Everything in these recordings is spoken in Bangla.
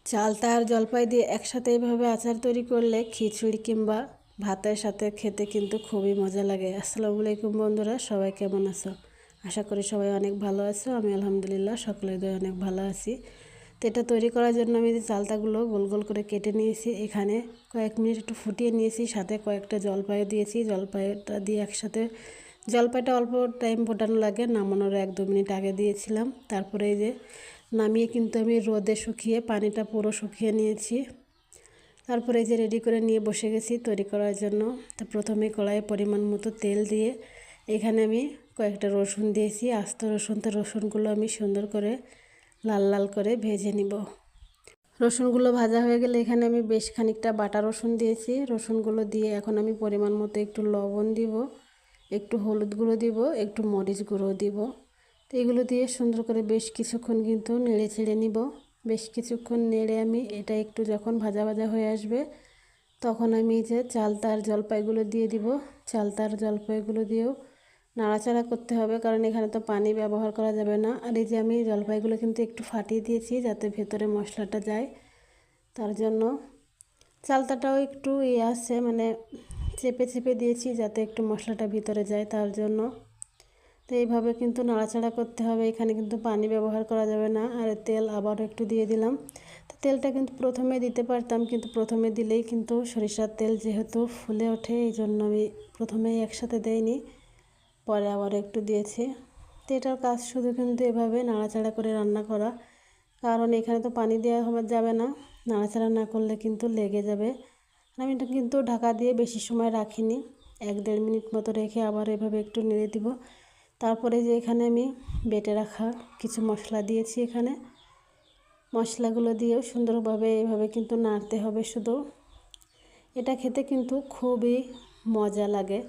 চালতা আর জলপাই দিয়ে একসাথে এইভাবে আচার তৈরি করলে খিচুড়ি কিংবা ভাতের সাথে খেতে কিন্তু খুবই মজা লাগে। আসসালামু আলাইকুম বন্ধুরা, সবাই কেমন আছো? আশা করি সবাই অনেক ভালো আছো। আমি আলহামদুলিল্লাহ সকলের দয়ে অনেক ভালো আছি। তো এটা তৈরি করার জন্য আমি যে চালতাগুলো গোল গোল করে কেটে নিয়েছি, এখানে কয়েক মিনিট একটু ফুটিয়ে নিয়েছি, সাথে কয়েকটা জলপাইও দিয়েছি। জলপাইটা দিয়ে একসাথে, জলপাইটা অল্প টাইম ফোটানো লাগে, নামানোর 1-2 মিনিট আগে দিয়েছিলাম। তারপরে এই যে নামিয়ে কিন্তু আমি রোদে শুকিয়ে পানিটা পুরো শুকিয়ে নিয়েছি। তারপরে এই যে রেডি করে নিয়ে বসে গেছি তৈরি করার জন্য। তো প্রথমে কড়াইয়ে পরিমাণ মতো তেল দিয়ে এখানে আমি কয়েকটা রসুন দিয়েছি, আস্ত রসুন। তো রসুনগুলো আমি সুন্দর করে লাল লাল করে ভেজে নিব। রসুনগুলো ভাজা হয়ে গেলে এখানে আমি বেশ খানিকটা বাটা রসুন দিয়েছি। রসুনগুলো দিয়ে এখন আমি পরিমাণ মতো একটু লবণ দিব, একটু হলুদ গুঁড়ো দিব, একটু মরিচ গুঁড়ো দিব। তো এগুলো দিয়ে সুন্দর করে বেশ কিছুক্ষণ কিন্তু নেড়ে ছেড়ে নিব। বেশ কিছুক্ষণ নেড়ে আমি এটা একটু যখন ভাজা ভাজা হয়ে আসবে, তখন আমি যে চালতা আর জলপাইগুলো দিয়ে দিব। চালতা আর জলপাইগুলো দিয়েও নাড়াচাড়া করতে হবে, কারণ এখানে তো পানি ব্যবহার করা যাবে না। আর এই যে আমি জলপাইগুলো কিন্তু একটু ফাটিয়ে দিয়েছি যাতে ভেতরে মশলাটা যায়, তার জন্য। চালতাটাও একটু আছে, মানে চেপে চেপে দিয়েছি যাতে একটু মশলাটা ভিতরে যায়, তার জন্য। তো এইভাবে কিন্তু নাড়াচাড়া করতে হবে, এখানে কিন্তু পানি ব্যবহার করা যাবে না। আর তেল আবারও একটু দিয়ে দিলাম। তো তেলটা কিন্তু প্রথমে দিতে পারতাম, কিন্তু প্রথমে দিলেই কিন্তু সরিষার তেল যেহেতু ফুলে ওঠে, এই জন্য আমি প্রথমেই একসাথে দেইনি, পরে আবার একটু দিয়েছি। তো এটার কাজ শুধু কিন্তু এভাবে নাড়াচাড়া করে রান্না করা, কারণ এখানে তো পানি দেওয়া যাবে না, নাড়াচাড়া না করলে কিন্তু লেগে যাবে। আমি এটা কিন্তু ঢাকা দিয়ে বেশি সময় রাখিনি, 1-1.5 মিনিট মতো রেখে আবার এভাবে একটু নেড়ে দিব। তারপরে যে এখানে আমি বেটে রাখা কিছু মশলা দিয়েছি, এখানে মশলাগুলো দিয়েও সুন্দরভাবে এভাবে কিন্তু নাড়তে হবে শুধু। এটা খেতে কিন্তু খুবই মজা লাগে,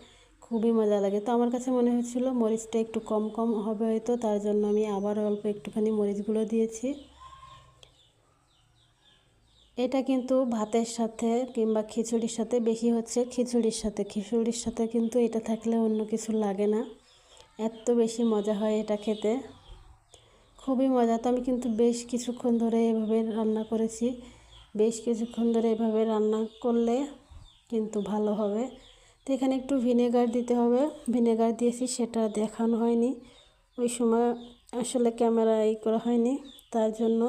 খুবই মজা লাগে। তো আমার কাছে মনে হচ্ছিলো মরিচটা একটু কম কম হবে হয়তো, তার জন্য আমি আবার অল্প একটুখানি মরিচগুলো দিয়েছি। এটা কিন্তু ভাতের সাথে কিংবা খিচুড়ির সাথে, বেশি হচ্ছে খিচুড়ির সাথে কিন্তু এটা থাকলে অন্য কিছু লাগে না, এত বেশি মজা হয় এটা খেতে, খুবই মজা। তো আমি কিন্তু বেশ কিছুক্ষণ ধরে এভাবে রান্না করেছি। বেশ কিছুক্ষণ ধরে এভাবে রান্না করলে কিন্তু ভালো হবে। তো এখানে একটু ভিনেগার দিতে হবে, ভিনেগার দিয়েছি, সেটা দেখানো হয়নি ওই সময়, আসলে ক্যামেরা করা হয়নি, তার জন্য।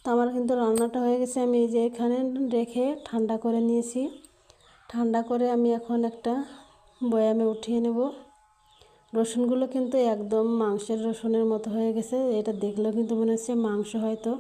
তো আমার কিন্তু রান্নাটা হয়ে গেছে, আমি এই যে এখানে রেখে ঠান্ডা করে নিয়েছি। ঠান্ডা করে আমি এখন একটা বয়ামে উঠিয়ে নেব। রসুনগুলো কিন্তু একদম মাংসের রসুনের মতো হয়ে গেছে, এটা দেখলেও কিন্তু মনে হচ্ছে মাংস হয়তো।